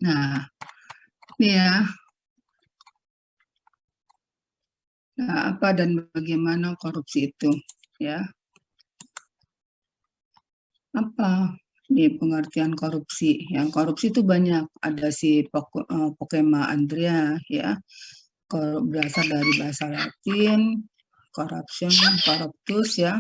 Nah, ini ya. Nah, apa dan bagaimana korupsi itu, ya? Apa di pengertian korupsi? Yang korupsi itu banyak. Ada si Pokema Andrea, ya, berasal dari bahasa Latin, corruption, corruptus, ya.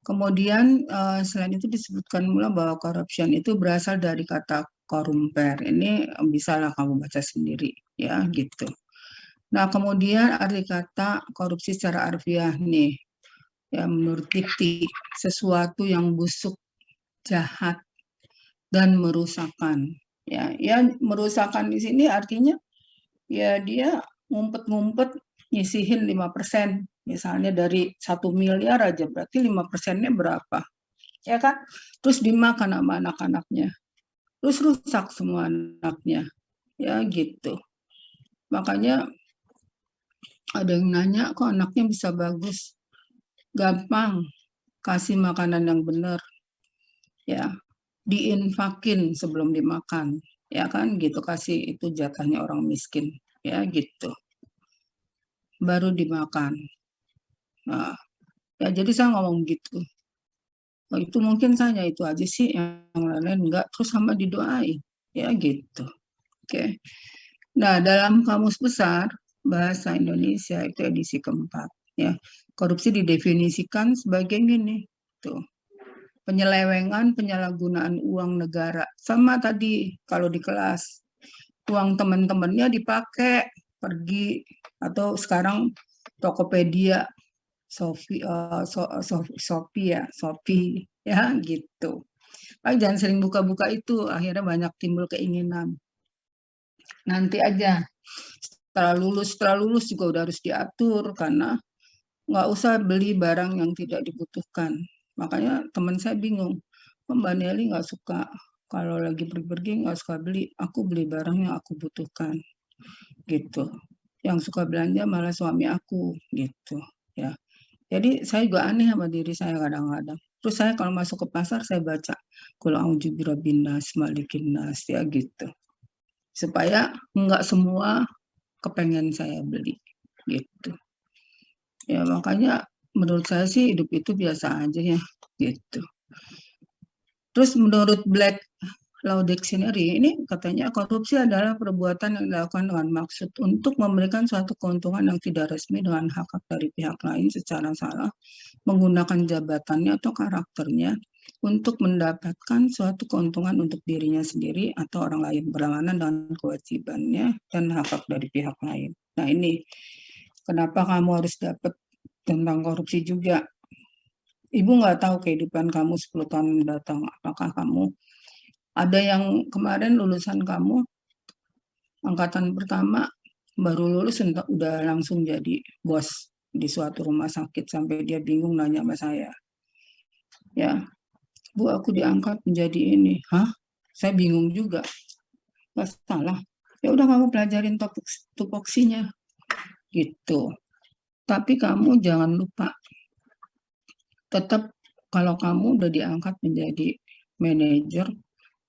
Kemudian selain itu disebutkan pula bahwa corruption itu berasal dari kata corrumper. Ini bisalah kamu baca sendiri, ya, gitu. Nah, kemudian arti kata korupsi secara harfiah nih, ya, menurut dikti, sesuatu yang busuk, jahat, dan merusakkan. Ya, ya, merusakkan di sini artinya ya dia ngumpet-ngumpet nyisihin 5%. Misalnya dari 1 miliar aja, berarti 5%-nya berapa? Ya kan? Terus dimakan sama anak-anaknya. Terus rusak semua anaknya. Ya gitu. Makanya ada yang nanya, kok anaknya bisa bagus? Gampang, kasih makanan yang benar. Ya, diinfakin sebelum dimakan. Ya kan, gitu, kasih itu jatahnya orang miskin. Ya gitu. Baru dimakan. Nah, ya jadi saya ngomong gitu. Oh, itu mungkin saja itu aja sih, yang lain enggak, terus sama didoain. Ya gitu. Oke. Nah, dalam Kamus Besar Bahasa Indonesia itu edisi keempat, ya. Korupsi didefinisikan sebagai gini, tuh. Penyelewengan, penyalahgunaan uang negara. Sama tadi kalau di kelas, uang teman-temannya dipakai pergi, atau sekarang Tokopedia, Shopee ya gitu. Pak jangan sering buka-buka itu, akhirnya banyak timbul keinginan. Nanti aja setelah lulus juga udah harus diatur, karena nggak usah beli barang yang tidak dibutuhkan. Makanya teman saya bingung, Mbak Nelly nggak suka kalau lagi pergi-pergi nggak suka beli, aku beli barang yang aku butuhkan gitu. Yang suka belanja malah suami aku gitu ya. Jadi saya juga aneh sama diri saya kadang-kadang. Terus saya kalau masuk ke pasar saya baca Qul a'udzu birabbin nas, malikin nas, ya gitu. Supaya nggak semua kepengen saya beli gitu. Ya makanya menurut saya sih hidup itu biasa aja ya gitu. Terus menurut Black Law Dictionary ini katanya korupsi adalah perbuatan yang dilakukan dengan maksud untuk memberikan suatu keuntungan yang tidak resmi dengan hak dari pihak lain secara salah, menggunakan jabatannya atau karakternya untuk mendapatkan suatu keuntungan untuk dirinya sendiri atau orang lain berlawanan dengan kewajibannya dan hak dari pihak lain. Nah ini kenapa kamu harus dapat tentang korupsi juga. Ibu nggak tahu kehidupan kamu 10 tahun mendatang. Apakah kamu ada yang kemarin lulusan kamu angkatan pertama baru lulus udah langsung jadi bos di suatu rumah sakit sampai dia bingung nanya sama saya. Ya, Bu, aku diangkat menjadi ini. Hah? Saya bingung juga. Nggak salah. Ya udah kamu pelajarin tupoksinya gitu. Tapi kamu jangan lupa, tetap kalau kamu udah diangkat menjadi manajer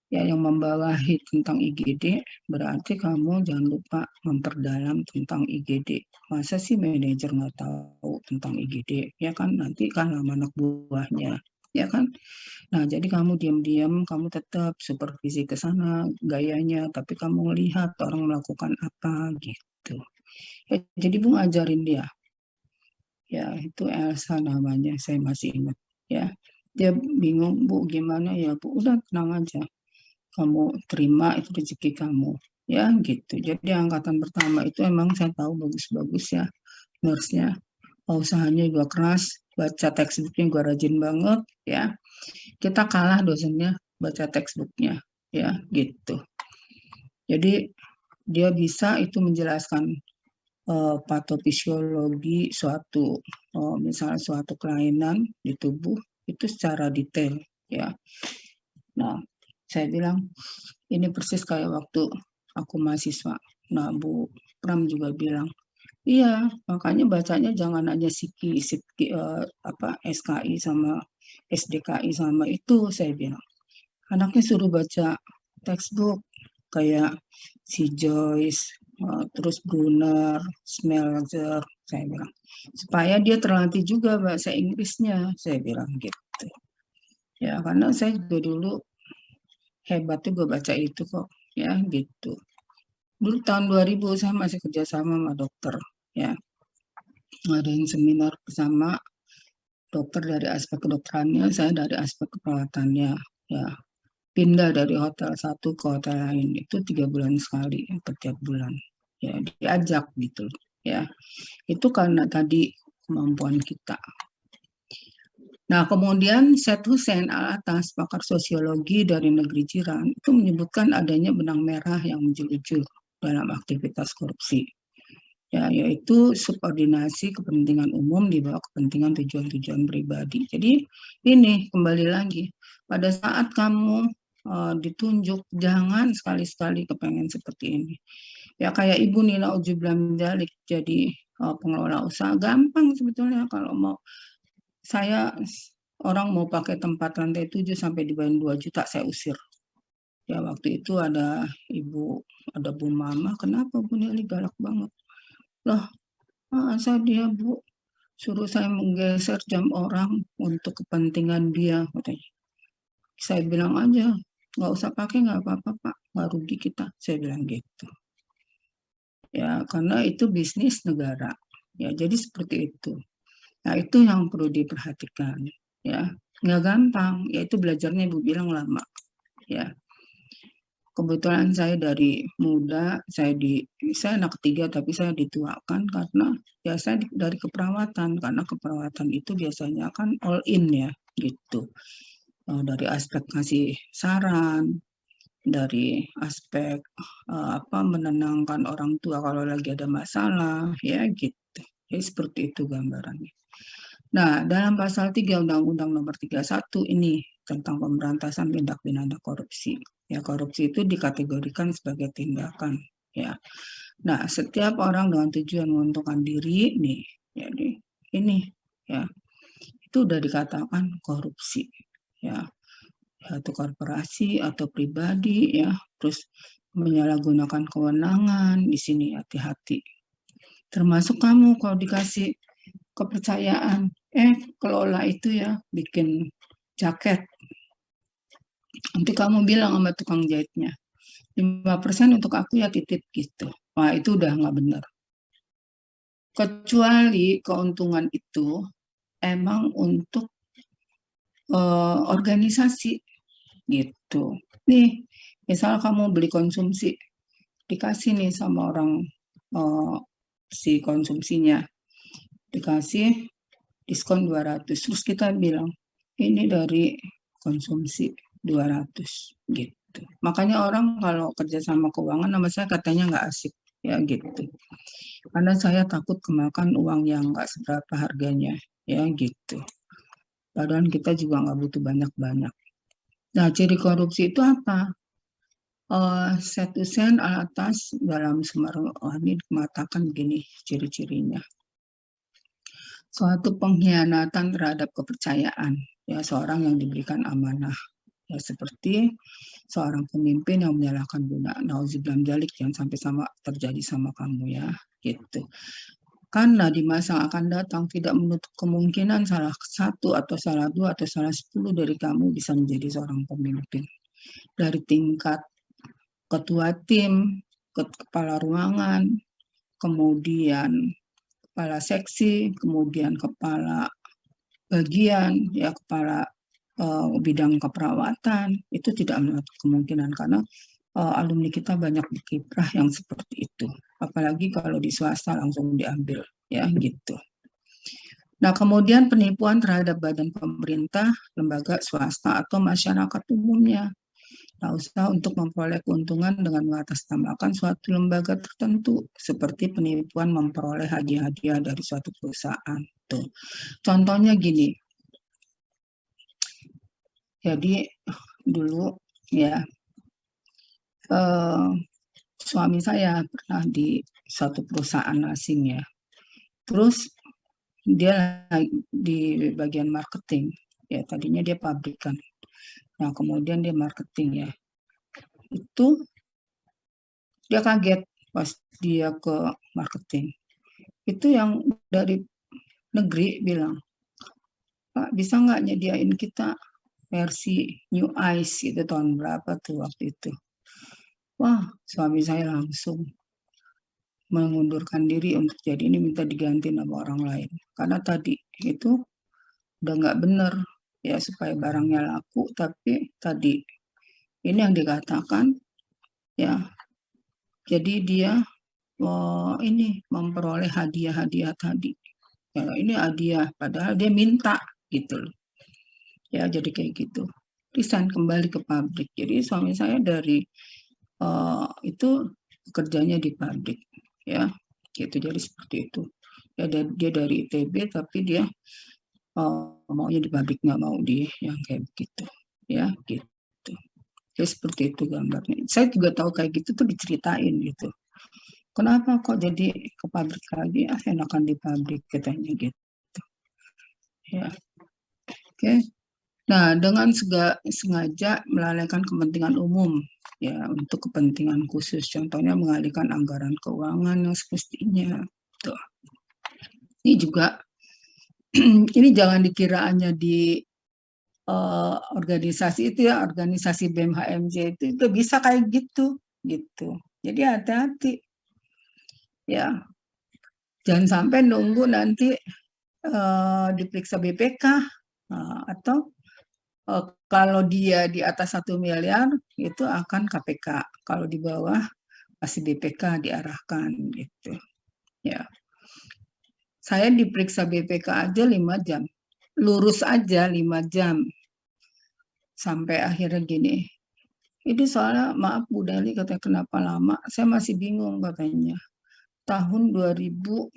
ya yang membawahi tentang IGD, berarti kamu jangan lupa memperdalam tentang IGD. Masa sih manajer nggak tahu tentang IGD? Ya kan nanti kan sama anak buahnya, ya kan? Nah, jadi kamu diam-diam, kamu tetap supervisi ke sana gayanya, tapi kamu lihat orang melakukan apa gitu. Ya, jadi Bu ngajarin dia. Ya, itu Elsa namanya, saya masih ingat. Ya, dia bingung, Bu, gimana ya, Bu? Udah tenang aja. Kamu terima itu rezeki kamu. Ya, gitu. Jadi angkatan pertama itu emang saya tahu bagus-bagus ya, nurse-nya. Usahanya juga keras, baca textbook-nya juga rajin banget, ya. Kita kalah dosennya baca textbook-nya, ya, gitu. Jadi dia bisa itu menjelaskan patofisiologi suatu misalnya suatu kelainan di tubuh itu secara detail, ya. Nah, saya bilang ini persis kayak waktu aku mahasiswa. Nah, Bu Pram juga bilang, iya, makanya bacanya jangan hanya SKI sama SDKI sama itu, saya bilang. Anaknya suruh baca textbook, kayak si Joyce, terus Brunner, Smeltzer, saya bilang. Supaya dia terlatih juga bahasa Inggrisnya, saya bilang gitu. Ya, karena saya juga dulu hebat juga baca itu kok, ya gitu. Dulu tahun 2000 saya masih kerja sama dokter, ya. Ngadain seminar bersama dokter dari aspek kedokterannya, saya dari aspek keperawatannya, ya. Pindah dari hotel satu ke hotel lain itu 3 bulan sekali atau tiap bulan, ya diajak gitu, ya. Itu karena tadi kemampuan kita. Nah, kemudian Syed Hussein Alatas, pakar sosiologi dari negeri jiran, itu menyebutkan adanya benang merah yang menjelujur dalam aktivitas korupsi. Ya, yaitu subordinasi kepentingan umum di bawah kepentingan tujuan-tujuan pribadi. Jadi ini kembali lagi, pada saat kamu ditunjuk, jangan sekali-sekali kepengen seperti ini. Ya kayak Ibu Nina Ujublah Menjalik jadi pengelola usaha, gampang sebetulnya kalau mau. Saya orang mau pakai tempat lantai 7 sampai dibayar 2 juta, saya usir. Ya waktu itu ada Bu Mama, kenapa Bu Nili galak banget? Loh, masa dia Bu suruh saya menggeser jam orang untuk kepentingan dia, katanya. Saya bilang aja, nggak usah pakai, nggak apa-apa Pak, nggak rugi kita, saya bilang gitu. Ya, karena itu bisnis negara. Ya, jadi seperti itu. Nah, itu yang perlu diperhatikan, ya. Nggak gampang, yaitu belajarnya Ibu bilang lama, ya. Kebetulan saya dari muda, saya anak ketiga tapi saya dituakan karena ya saya dari keperawatan, karena keperawatan itu biasanya kan all in ya, gitu. Dari aspek ngasih saran, dari aspek menenangkan orang tua kalau lagi ada masalah, ya gitu. Jadi seperti itu gambarannya. Nah, dalam pasal 3 Undang-Undang Nomor 31 ini tentang pemberantasan tindak pidana korupsi. Ya, korupsi itu dikategorikan sebagai tindakan, ya. Nah, setiap orang dengan tujuan menguntungkan diri nih, jadi ini ya, itu udah dikatakan korupsi, ya. Atau korporasi atau pribadi ya, terus menyalahgunakan kewenangan, di sini hati-hati. Termasuk kamu kalau dikasih kepercayaan, kelola itu ya, bikin jaket. Nanti kamu bilang sama tukang jahitnya, 5% untuk aku ya titip gitu. Wah, itu udah nggak benar. Kecuali keuntungan itu emang untuk organisasi gitu. Nih, misal kamu beli konsumsi, dikasih nih sama orang si konsumsinya, dikasih diskon 200. Terus kita bilang, ini dari konsumsi 200 gitu. Makanya orang kalau kerja sama keuangan sama saya katanya nggak asik ya gitu. Karena saya takut kemakan uang yang nggak seberapa harganya ya gitu. Padahal kita juga nggak butuh banyak-banyak. Nah, ciri korupsi itu apa? Syed Hussein Alatas dalam Semar ini mengatakan begini ciri-cirinya. Suatu pengkhianatan terhadap kepercayaan ya seorang yang diberikan amanah, ya seperti seorang pemimpin yang menyalahkan guna. Nauzubillah dzalik, jangan sampai terjadi sama kamu ya gitu. Karena di masa yang akan datang tidak menutup kemungkinan salah satu atau salah dua atau salah 10 dari kamu bisa menjadi seorang pemimpin. Dari tingkat ketua tim, kepala ruangan, kemudian kepala seksi, kemudian kepala bagian, ya kepala bidang keperawatan, itu tidak menutup kemungkinan karena alumni kita banyak berkiprah yang seperti itu. Apalagi kalau di swasta langsung diambil, ya gitu. Nah, kemudian penipuan terhadap badan pemerintah, lembaga swasta atau masyarakat umumnya. Tak usah untuk memperoleh keuntungan dengan mengatasnamakan suatu lembaga tertentu, seperti penipuan memperoleh hadiah-hadiah dari suatu perusahaan. Tuh. Contohnya gini, jadi dulu ya suami saya pernah di satu perusahaan asing ya, terus dia di bagian marketing, ya tadinya dia pabrikan, nah kemudian dia marketing ya, itu Dia kaget pas dia ke marketing. Itu yang dari negeri bilang, "Pak, bisa nggak nyediain kita versi New Ice?" Itu tahun berapa tuh waktu itu. Wah, suami saya langsung mengundurkan diri untuk jadi ini minta diganti nama orang lain. Karena tadi itu udah nggak bener ya supaya barangnya laku, tapi tadi ini yang dikatakan ya, jadi dia ini memperoleh hadiah-hadiah tadi. Ya, ini hadiah, padahal dia minta gitu loh. Ya, jadi kayak gitu. Resign kembali ke pabrik. Jadi suami saya dari itu kerjanya di pabrik, ya, gitu. Jadi seperti itu. Ya, dia dari ITB, tapi dia maunya di pabrik, nggak mau di yang kayak begitu, ya, gitu. Jadi seperti itu gambarnya. Saya juga tahu kayak gitu tuh diceritain gitu. Kenapa kok jadi ke pabrik lagi? Ah, enakan di pabrik katanya gitu. Ya, oke. Nah, dengan sengaja melalaikan kepentingan umum ya untuk kepentingan khusus, contohnya mengalihkan anggaran keuangan yang semestinya. Tuh. Ini juga ini jangan dikira hanya di organisasi itu ya, organisasi BMHMJ itu bisa kayak gitu gitu. Jadi hati-hati ya, jangan sampai nunggu nanti diperiksa BPK atau kalau dia di atas 1 miliar itu akan KPK, kalau di bawah masih BPK diarahkan gitu. Ya, saya diperiksa BPK aja 5 jam, lurus aja 5 jam, sampai akhirnya gini. Ini soalnya maaf Bu Dali katanya kenapa lama, saya masih bingung katanya. Tahun 2017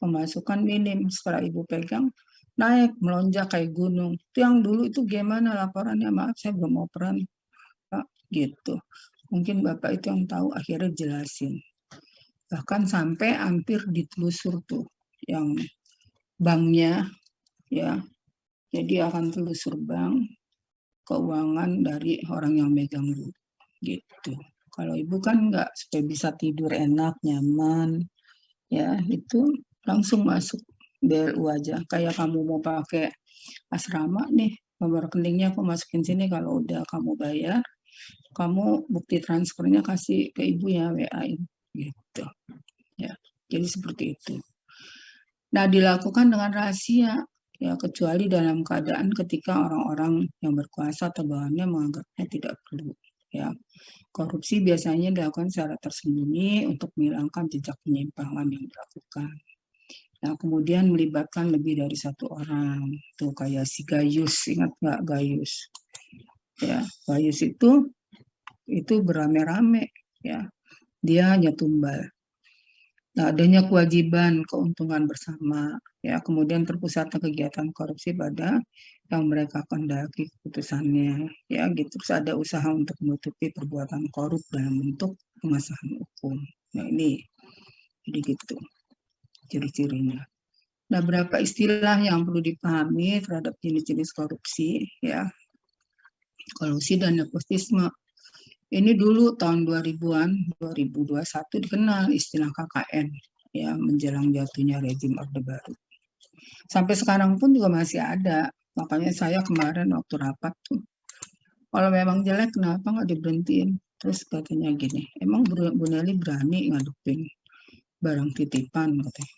pemasukan minim setelah Ibu pegang naik melonjak kayak gunung. Itu yang dulu itu gimana laporannya? Maaf saya belum operan Pak gitu. Mungkin Bapak itu yang tahu akhirnya jelasin. Bahkan sampai hampir ditelusur tuh yang banknya ya. Jadi akan telusur bank keuangan dari orang yang megang gitu. Kalau ibu kan enggak, supaya bisa tidur enak, nyaman, ya itu langsung masuk BLU aja. Kayak kamu mau pakai asrama nih, nomor rekeningnya aku masukin sini, kalau udah kamu bayar, kamu bukti transfernya kasih ke ibu ya, WA-in gitu. Ya, jadi seperti itu. Nah, dilakukan dengan rahasia, ya kecuali dalam keadaan ketika orang-orang yang berkuasa atau bawahannya menganggapnya tidak perlu. Ya, korupsi biasanya dilakukan secara tersembunyi untuk menghilangkan jejak penyimpangan yang dilakukan. Nah, kemudian melibatkan lebih dari satu orang. Tuh kayak si Gayus, ingat nggak Gayus? Ya, Gayus itu berame-rame, ya. Dia hanya tumbal. Nah, adanya kewajiban keuntungan bersama, ya, kemudian terpusatnya kegiatan korupsi pada yang mereka kehendaki keputusannya, ya, gitu. Terus ada usaha untuk menutupi perbuatan korup dalam bentuk pemasahan hukum. Nah, ini jadi gitu ciri-cirinya. Nah, berapa istilah yang perlu dipahami terhadap jenis-jenis korupsi, ya. Kolusi dan nepotisme. Ini dulu tahun 2000-an, 2021 dikenal istilah KKN, ya, menjelang jatuhnya rezim Orde Baru. Sampai sekarang pun juga masih ada. Makanya saya kemarin waktu rapat tuh, kalau memang jelek kenapa nggak diberhentiin? Terus katanya gini, emang Bu Nelly berani ngadepin barang titipan katanya.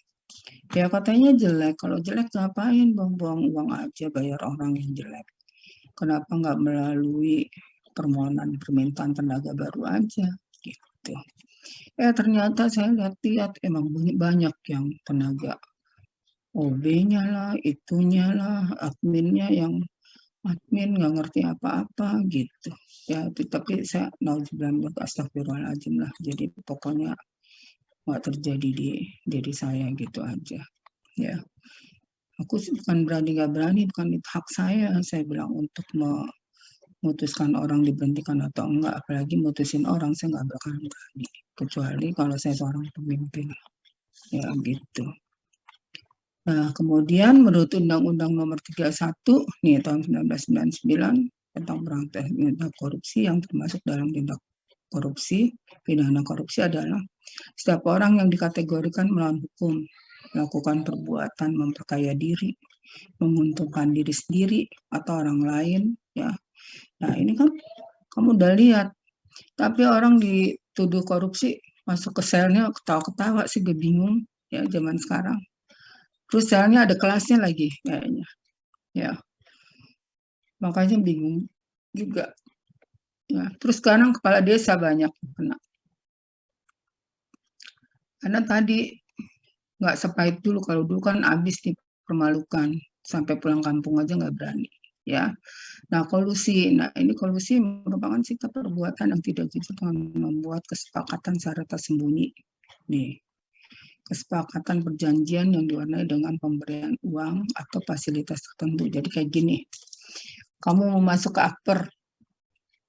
Ya katanya jelek, kalau jelek ngapain buang-buang uang aja bayar orang yang jelek. Kenapa nggak melalui permohonan permintaan tenaga baru aja gitu. Ternyata saya lihat-lihat emang banyak yang tenaga OB-nya lah, itunya lah, adminnya yang admin nggak ngerti apa-apa gitu. Ya, tapi saya nauzubillah astagfirullahaladzim lah. Jadi pokoknya nggak terjadi di diri saya gitu aja. Ya, aku bukan berani nggak berani, bukan itu hak saya. Saya bilang untuk memutuskan orang diberhentikan atau enggak, apalagi mutusin orang saya nggak bakal berani. Kecuali kalau saya seorang pemimpin. Ya gitu. Nah, kemudian menurut Undang-Undang Nomor 31 nih tahun 1999 tentang pemberantasan tindak korupsi yang termasuk dalam tindak korupsi, pidana korupsi adalah setiap orang yang dikategorikan melawan hukum, melakukan perbuatan memperkaya diri, menguntungkan diri sendiri atau orang lain, ya. Nah, ini kan kamu udah lihat, tapi orang dituduh korupsi masuk ke selnya ketawa-ketawa sih, gue bingung ya zaman sekarang. Terus selnya ada kelasnya lagi kayaknya, ya. Makanya bingung juga. Ya, terus sekarang kepala desa banyak yang kena. Karena tadi nggak sepahit dulu, kalau dulu kan habis dipermalukan, sampai pulang kampung aja nggak berani, ya. Nah, kolusi. Nah, ini kolusi merupakan sikap perbuatan yang tidak jujur dengan membuat kesepakatan secara tersembunyi. Nih, kesepakatan perjanjian yang diwarnai dengan pemberian uang atau fasilitas tertentu. Jadi kayak gini, kamu mau masuk ke akper,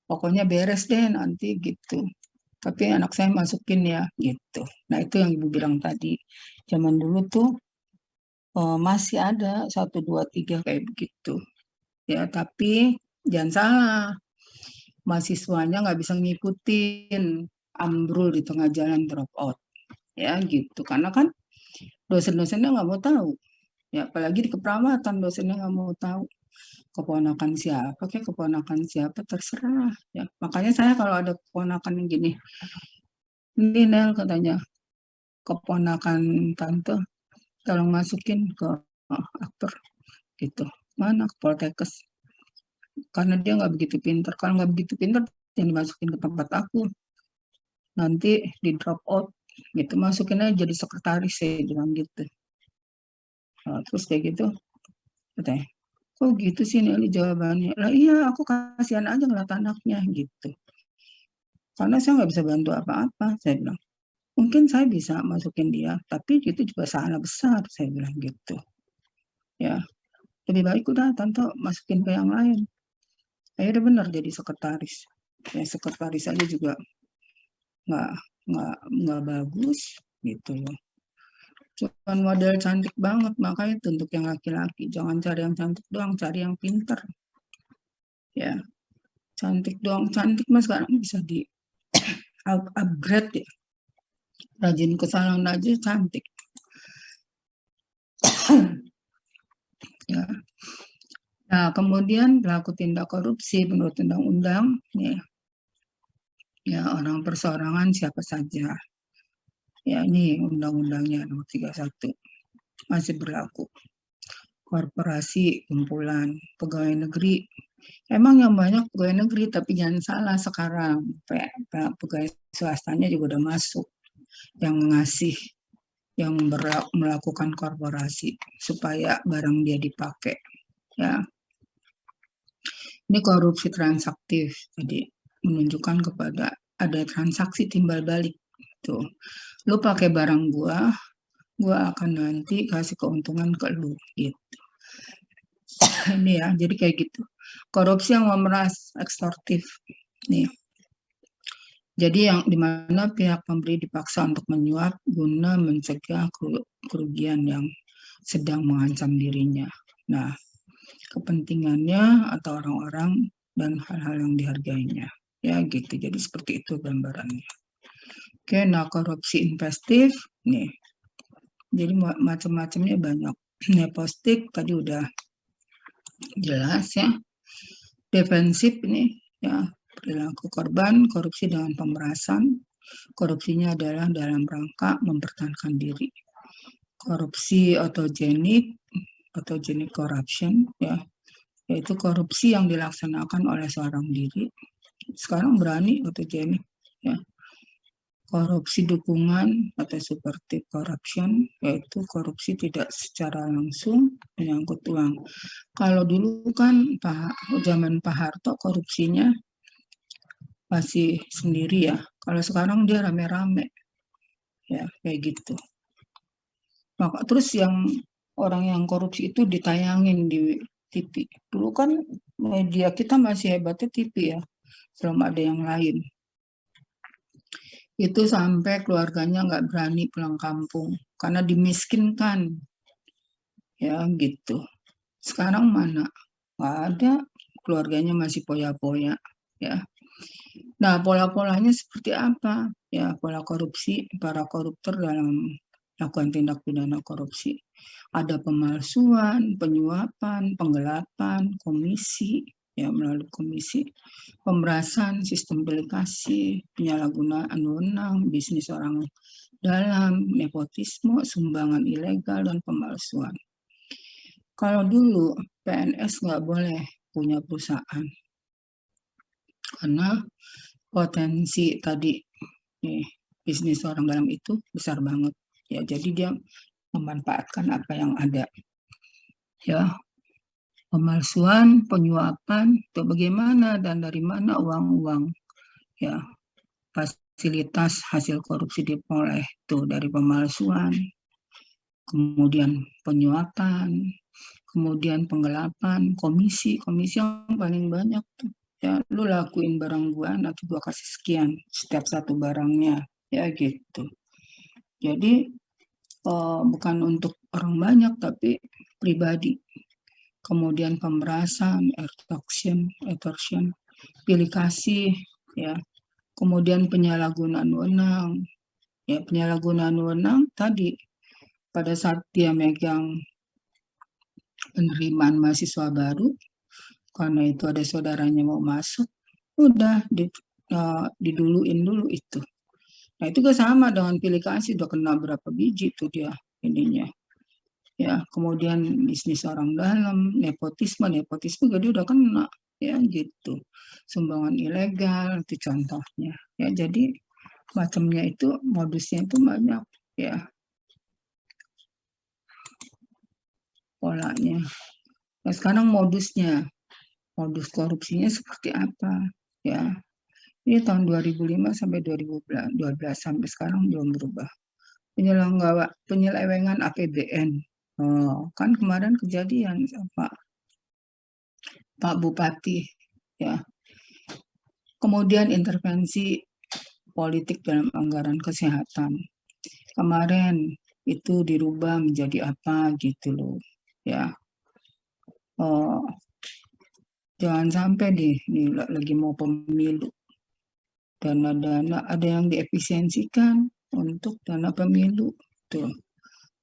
pokoknya beres deh nanti gitu. Tapi anak saya masukin ya gitu. Nah, itu yang Ibu bilang tadi. Zaman dulu tuh masih ada 1, 2, 3 kayak begitu. Ya, tapi jangan salah, mahasiswanya nggak bisa ngikutin, ambrul di tengah jalan, drop out. Ya gitu, karena kan dosen-dosennya nggak mau tahu. Ya, apalagi di keperawatan dosennya nggak mau tahu. Keponakan siapa, kayak keponakan siapa, terserah. Ya, makanya saya kalau ada keponakan yang gini, ini Nel katanya, keponakan tante, tolong masukin ke aktor gitu. Mana ke Poltekkes? Karena dia nggak begitu pintar. Kalau nggak begitu pintar, yang dimasukin ke tempat aku. Nanti di drop out gitu, masukin aja jadi sekretaris, saya bilang gitu. Nah, terus kayak gitu, katanya, kok gitu sih Nelly jawabannya? Lah iya, aku kasihan aja ngeliat anaknya gitu. Karena saya nggak bisa bantu apa-apa, saya bilang. Mungkin saya bisa masukin dia, tapi itu juga salah besar, saya bilang gitu. Ya, lebih baik udah tante masukin ke yang lain. Akhirnya benar jadi sekretaris. Ya, sekretaris aja juga nggak nggak bagus gitu loh. Cuman model cantik banget, makanya itu untuk yang laki-laki. Jangan cari yang cantik doang, cari yang pinter. Ya, cantik doang, cantik mas sekarang bisa di upgrade ya. Rajin ke salon aja cantik. Ya. Nah, kemudian pelaku tindak korupsi menurut undang-undang, ya orang perseorangan siapa saja. Ya, ini undang-undangnya nomor 31 masih berlaku. Korporasi, kumpulan, pegawai negeri. Emang yang banyak pegawai negeri, tapi jangan salah sekarang pegawai swastanya juga udah masuk yang ngasih, yang melakukan korporasi supaya barang dia dipakai. Ya, ini korupsi transaktif, jadi menunjukkan kepada ada transaksi timbal balik. Tuh, lu pakai barang gua akan nanti kasih keuntungan ke lu gitu. Ini ya, jadi kayak gitu. Korupsi yang memeras, ekstorsif. Nih. Jadi yang dimana pihak pemberi dipaksa untuk menyuap guna mencegah kerugian yang sedang mengancam dirinya. Nah, kepentingannya atau orang-orang dan hal-hal yang dihargainya. Ya gitu, jadi seperti itu gambarannya. Oke, nah korupsi investif, nih. Jadi macam-macamnya banyak. Nepostik tadi udah jelas ya. Defensif ini ya, perilaku korban korupsi dengan pemerasan. Korupsinya adalah dalam rangka mempertahankan diri. Korupsi autogenik corruption ya, yaitu korupsi yang dilaksanakan oleh seorang diri. Sekarang berani autogenik ya. Korupsi dukungan atau supportive corruption, yaitu korupsi tidak secara langsung menyangkut uang. Kalau dulu kan zaman Pak Harto korupsinya masih sendiri ya. Kalau sekarang dia rame-rame. Ya, kayak gitu. Maka terus yang orang yang korupsi itu ditayangin di TV. Dulu kan media kita masih hebatnya TV ya. Belum ada yang lain. Itu sampai keluarganya nggak berani pulang kampung karena dimiskinkan. Ya, gitu. Sekarang mana? Nggak ada, keluarganya masih poya-poya ya. Nah, pola-polanya seperti apa? Ya, pola korupsi, para koruptor dalam melakukan tindak pidana korupsi. Ada pemalsuan, penyuapan, penggelapan, komisi, ya melalui komisi, pemerasan, sistem delegasi, penyalahgunaan wewenang, bisnis orang dalam, nepotisme, sumbangan ilegal, dan pemalsuan. Kalau dulu PNS nggak boleh punya perusahaan, karena potensi tadi nih, bisnis orang dalam itu besar banget. Ya, jadi dia memanfaatkan apa yang ada. Ya, pemalsuan, penyuapan, itu bagaimana dan dari mana uang-uang ya fasilitas hasil korupsi diperoleh tuh dari pemalsuan, kemudian penyuapan, kemudian penggelapan, komisi yang paling banyak tuh. Ya, lu lakuin barang gua, nanti gua kasih sekian setiap satu barangnya, ya gitu. Jadi bukan untuk orang banyak tapi pribadi. Kemudian pemerasan, extortion, pilih kasih, ya. Kemudian penyalahgunaan wewenang. Ya, penyalahgunaan wewenang tadi pada saat dia megang penerimaan mahasiswa baru, karena itu ada saudaranya mau masuk, udah diduluin dulu itu. Nah, itu juga sama dengan pilih kasih, udah kena berapa biji tuh dia ininya. Ya, kemudian bisnis orang dalam, nepotisme jadi udah kena, ya gitu. Sumbangan ilegal itu contohnya. Ya, jadi macamnya itu modusnya itu banyak, ya polanya. Nah, sekarang modus korupsinya seperti apa? Ya, ini tahun 2005 sampai 2012 sampai sekarang belum berubah. Penyelewengan APBN. Oh, kan kemarin kejadian Pak Bupati, ya. Kemudian intervensi politik dalam anggaran kesehatan. Kemarin itu dirubah menjadi apa gitu loh, ya. Oh, jangan sampai nih lagi mau pemilu, dana-dana ada yang diefisiensikan untuk dana pemilu, tuh.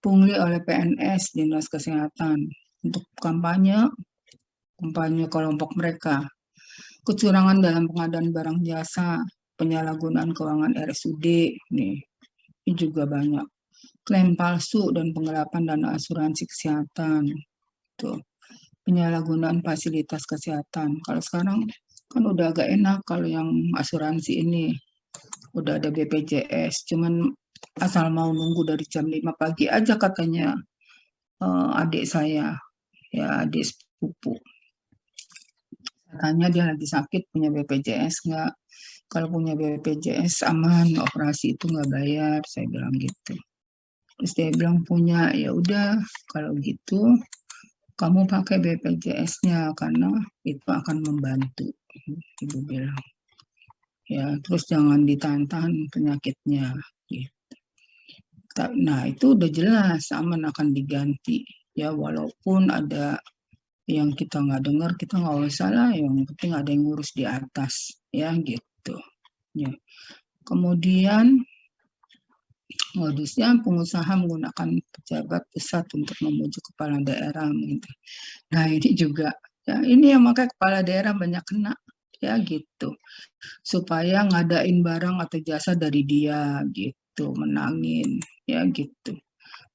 Pungli oleh PNS, Dinas Kesehatan, untuk kampanye kelompok mereka. Kecurangan dalam pengadaan barang jasa, penyalahgunaan keuangan RSUD, nih, ini juga banyak. Klaim palsu dan penggelapan dana asuransi kesehatan, tuh. Penyalahgunaan fasilitas kesehatan. Kalau sekarang kan udah agak enak kalau yang asuransi ini udah ada BPJS, cuman asal mau nunggu dari jam 5 pagi aja katanya adik saya, ya adik sepupu. Katanya dia lagi sakit, punya BPJS nggak? Kalau punya BPJS aman, operasi itu nggak bayar, saya bilang gitu. Terus dia bilang punya, ya udah kalau gitu kamu pakai BPJS-nya karena itu akan membantu, ibu bilang. Ya, terus jangan ditantang penyakitnya. Gitu. Nah, itu udah jelas aman akan diganti. Ya, walaupun ada yang kita nggak dengar, kita nggak usah lah, yang penting ada yang ngurus di atas, ya gitu. Ya. Kemudian modusnya pengusaha menggunakan pejabat pusat untuk memujuk kepala daerah. Gitu. Nah, ini juga, ya ini yang makanya kepala daerah banyak kena, ya gitu. Supaya ngadain barang atau jasa dari dia, gitu, menangin, ya gitu.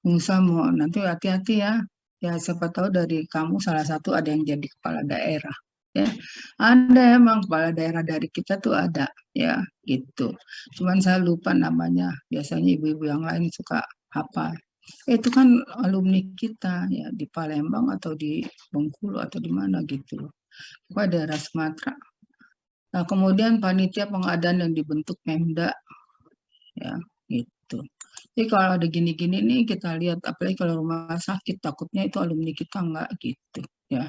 Pengusaha mau nanti hati-hati ya. Ya siapa tahu dari kamu salah satu ada yang jadi kepala daerah. Ya, ada emang kepala daerah dari kita tuh ada, ya gitu. Cuman saya lupa namanya. Biasanya ibu-ibu yang lain suka apa. Itu kan alumni kita ya di Palembang atau di Bengkulu atau di mana gitu loh. Pokoknya daerah Sumatera. Nah, kemudian panitia pengadaan yang dibentuk Pemda, ya gitu. Jadi kalau ada gini-gini nih kita lihat, apalagi kalau rumah sakit takutnya itu alumni kita enggak gitu ya.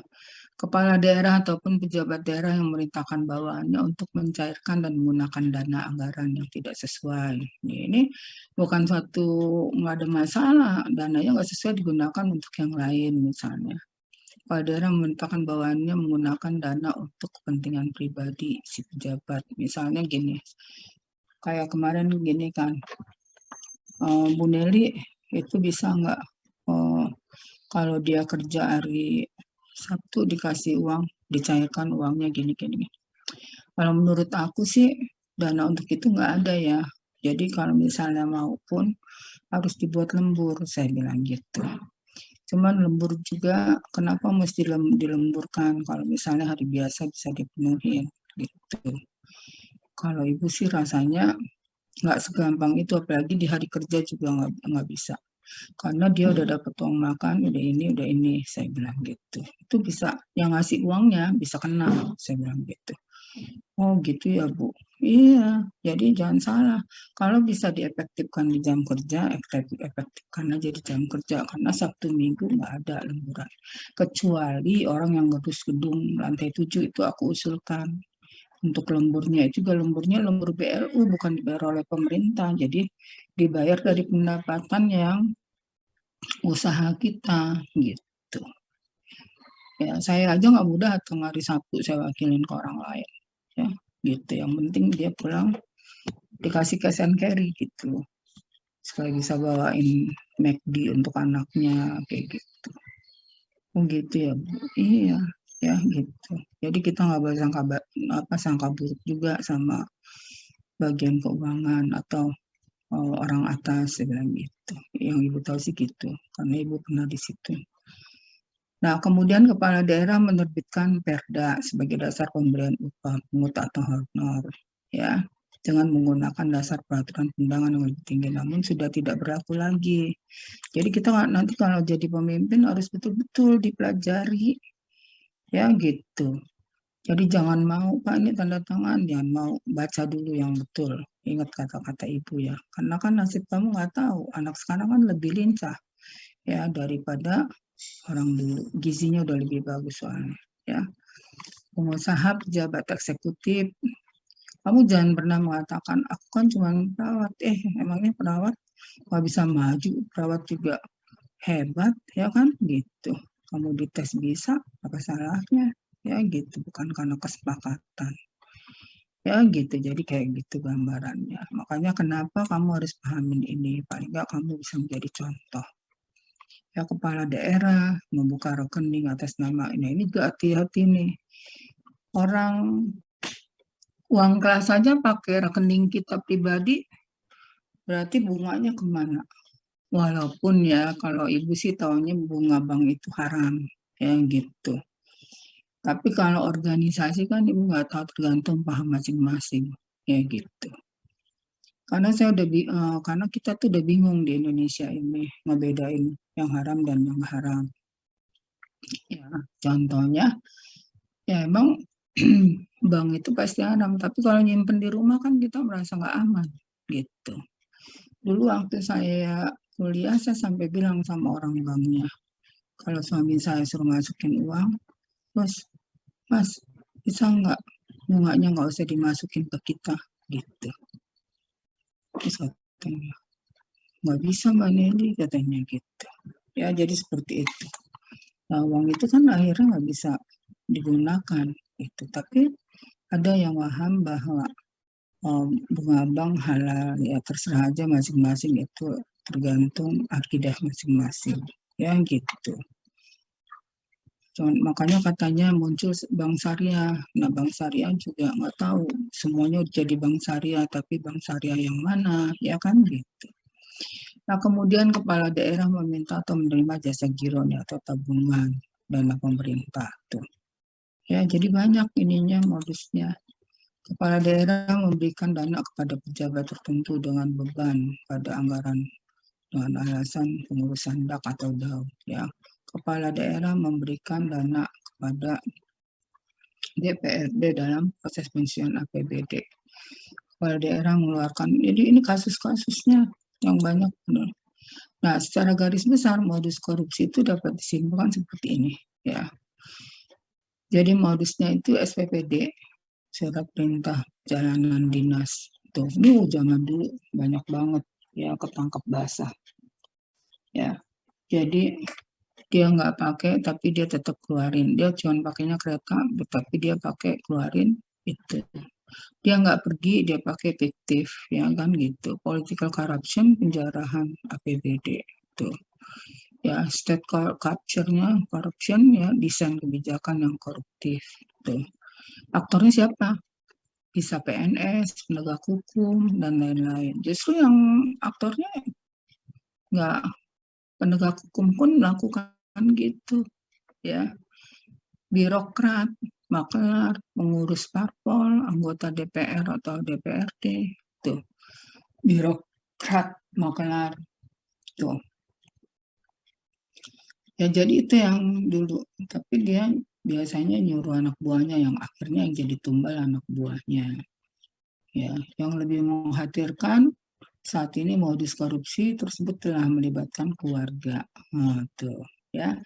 Kepala daerah ataupun pejabat daerah yang memerintahkan bawahannya untuk mencairkan dan menggunakan dana anggaran yang tidak sesuai. Ini bukan suatu nggak ada masalah, dananya nggak sesuai digunakan untuk yang lain misalnya. kepala daerah memerintahkan bawahannya menggunakan dana untuk kepentingan pribadi si pejabat. Misalnya gini, kayak kemarin gini kan, Bu Neli itu bisa nggak kalau dia kerja hari Sabtu dikasih uang, dicairkan uangnya gini-gini. Kalau menurut aku sih dana untuk itu nggak ada ya. Jadi kalau misalnya mau pun harus dibuat lembur, saya bilang gitu. Cuman lembur juga, kenapa mesti dilemburkan? Kalau misalnya hari biasa bisa dipenuhi gitu. Kalau ibu sih rasanya nggak segampang itu, apalagi di hari kerja juga nggak bisa. Karena dia udah dapat uang makan, udah ini, saya bilang gitu. Itu bisa, yang ngasih uangnya bisa kena, saya bilang gitu. Oh gitu ya Bu. Iya, jadi jangan salah. Kalau bisa diefektifkan di jam kerja, efektifkan aja di jam kerja. Karena Sabtu Minggu nggak ada lemburan. Kecuali orang yang ngurus gedung lantai 7 itu aku usulkan. Untuk lemburnya itu juga lembur BLU, bukan dibayar oleh pemerintah. Jadi dibayar dari pendapatan yang usaha kita gitu. Ya, saya aja nggak mudah datang hari Sabtu saya wakilin ke orang lain. Ya, gitu. Yang penting dia pulang dikasih cash and carry gitu. Sekali bisa bawain McD untuk anaknya kayak gitu. Oh gitu ya Bu. Iya, ya gitu. Jadi kita nggak boleh sangka buruk juga sama bagian keuangan atau orang atas, saya bilang gitu. Yang ibu tahu sih gitu, karena ibu pernah di situ. Nah, kemudian kepala daerah menerbitkan perda sebagai dasar pemberian upah pungut atau honor, ya, dengan menggunakan dasar peraturan undangan yang lebih tinggi, namun sudah tidak berlaku lagi. Jadi kita nanti kalau jadi pemimpin harus betul-betul dipelajari, ya gitu. Jadi jangan mau, Pak ini tanda tangan, jangan mau, baca dulu yang betul. Ingat kata-kata ibu ya, karena kan nasib kamu nggak tahu, anak sekarang kan lebih lincah ya daripada orang dulu, gizinya udah lebih bagus soalnya ya. Pengusaha, pejabat eksekutif, kamu jangan pernah mengatakan aku kan cuma perawat, emangnya perawat nggak bisa maju, perawat juga hebat ya kan gitu. Kamu dites bisa, apa salahnya ya gitu, bukan karena kesepakatan ya gitu. Jadi kayak gitu gambarannya. Makanya kenapa kamu harus pahamin ini, paling nggak kamu bisa menjadi contoh. Ya kepala daerah membuka rekening atas nama ini juga hati-hati nih. Orang uang kelas saja pakai rekening kita pribadi, berarti bunganya kemana? Walaupun ya kalau ibu sih taunya bunga bank itu haram, ya gitu. Tapi kalau organisasi kan ibu nggak tahu, tergantung paham masing-masing, ya gitu. Karena kita tuh udah bingung di Indonesia ini ngebedain yang haram dan yang haram. Ya, contohnya ya emang bank itu pasti haram, tapi kalau nyimpen di rumah kan kita merasa nggak aman gitu. Dulu waktu saya kuliah saya sampai bilang sama orang banknya, kalau suami saya suruh masukin uang, mas bisa nggak bunganya nggak usah dimasukin ke kita gitu. Terus katanya nggak bisa Mbak Nelly, katanya gitu. Ya jadi seperti itu. Nah, uang itu kan akhirnya nggak bisa digunakan gitu. Tapi ada yang paham bahwa bunga bank halal, ya terserah aja masing-masing, itu tergantung akidah masing-masing ya gitu. Makanya katanya muncul bank syariah. Nah bank syariah juga nggak tahu semuanya jadi bank syariah, tapi bank syariah yang mana ya kan gitu. Nah kemudian kepala daerah meminta atau menerima jasa giro atau tabungan dana pemerintah tuh. Ya jadi banyak ininya modusnya. Kepala daerah memberikan dana kepada pejabat tertentu dengan beban pada anggaran dengan alasan pengurusan DAK atau DAO. Ya, kepala daerah memberikan dana kepada DPRD dalam proses pensiun APBD. Kepala daerah mengeluarkan, jadi ini kasus-kasusnya yang banyak. Nah, secara garis besar modus korupsi itu dapat disimpulkan seperti ini. Ya, jadi modusnya itu SPPD, surat perintah jalanan dinas. Tuh, zaman dulu banyak banget ya ketangkep basah. Ya, jadi Dia nggak pakai, tapi dia tetap keluarin. Dia cuma pakainya kereta, tapi dia pakai keluarin itu. Dia nggak pergi, dia pakai fiktif, ya kan gitu. Political corruption, penjarahan APBD, tuh. Ya, state capture-nya, corruption, ya, desain kebijakan yang koruptif, tuh. Aktornya siapa? Bisa PNS, penegak hukum, dan lain-lain. Justru yang aktornya nggak, penegak hukum pun melakukan gitu, ya. Birokrat, maklar, pengurus parpol, anggota DPR atau DPRD, tuh. Birokrat, maklar, tuh. Ya jadi itu yang dulu, tapi dia biasanya nyuruh anak buahnya yang akhirnya yang jadi tumbal anak buahnya. Ya, yang lebih mengkhawatirkan saat ini modus korupsi tersebut telah melibatkan keluarga. Nah, tuh, ya.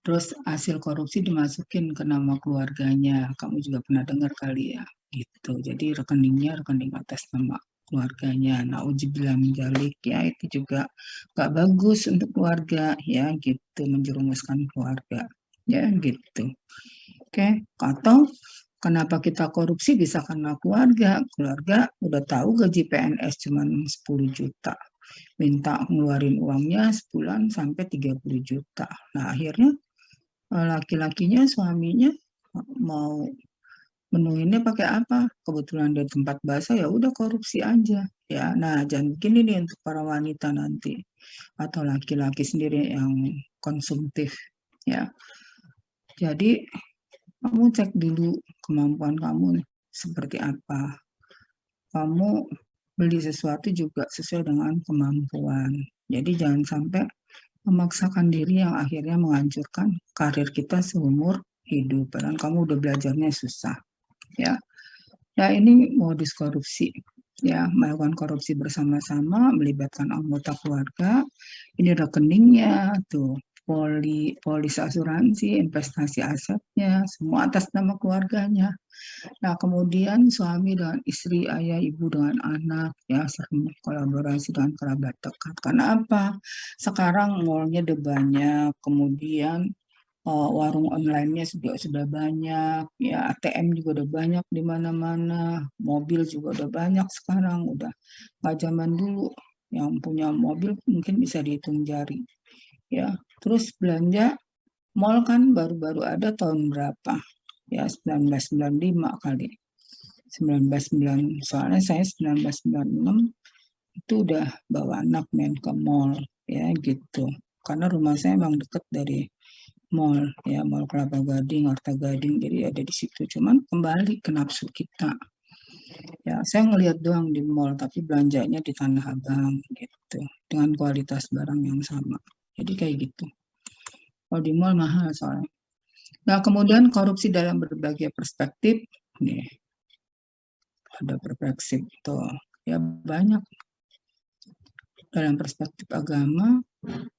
Terus hasil korupsi dimasukin ke nama keluarganya. Kamu juga pernah dengar kali ya, gitu. Jadi rekeningnya rekening atas nama keluarganya. Nauzubillah min dzalik, ya itu juga gak bagus untuk keluarga, ya gitu, menjerumuskan keluarga, ya gitu. Oke, atau kenapa kita korupsi bisa karena keluarga udah tahu gaji PNS cuma 10 juta, minta ngeluarin uangnya sebulan sampai 30 juta. Nah akhirnya laki-lakinya, suaminya mau menuinnya pakai apa? Kebetulan dari tempat basah, ya udah korupsi aja. Ya, nah jangan begini nih untuk para wanita nanti atau laki-laki sendiri yang konsumtif. Ya, jadi kamu cek dulu kemampuan kamu seperti apa. Kamu beli sesuatu juga sesuai dengan kemampuan. Jadi jangan sampai memaksakan diri yang akhirnya menghancurkan karir kita seumur hidup. Padahal kamu udah belajarnya susah, ya. Ya ini modus korupsi, ya, melakukan korupsi bersama-sama, melibatkan anggota keluarga. Ini rekeningnya, tuh, polis asuransi, investasi asetnya, semua atas nama keluarganya. Nah, kemudian suami dengan istri, ayah, ibu dengan anak, ya, sering kolaborasi dengan kerabat dekat. Karena apa? Sekarang mallnya udah banyak, kemudian warung online-nya juga sudah banyak, ya ATM juga udah banyak di mana-mana, mobil juga udah banyak sekarang, udah nggak zaman dulu. Yang punya mobil mungkin bisa dihitung jari, ya. Terus belanja mall kan baru-baru ada tahun berapa? Ya 1995 kali. 1990, soalnya saya 1996 itu udah bawa anak main ke mall, ya gitu. Karena rumah saya emang deket dari mall, ya mall Kelapa Gading, Arta Gading, jadi ada di situ. Cuman kembali ke nafsu kita. Ya, saya ngelihat doang di mall, tapi belanjanya di Tanah Abang gitu, dengan kualitas barang yang sama. Jadi kayak gitu. Kalau di mall mahal soalnya. Nah, kemudian korupsi dalam berbagai perspektif, nih ada perspektif tuh, ya banyak dalam perspektif agama,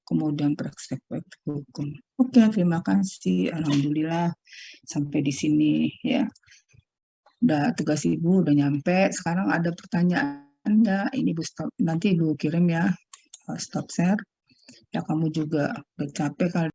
kemudian perspektif hukum. Oke, terima kasih. Alhamdulillah sampai di sini ya. Udah tugas Ibu udah nyampe. Sekarang ada pertanyaan enggak? Ini Bu stop, nanti Ibu kirim ya, stop share. Ya kamu juga udah capek kali.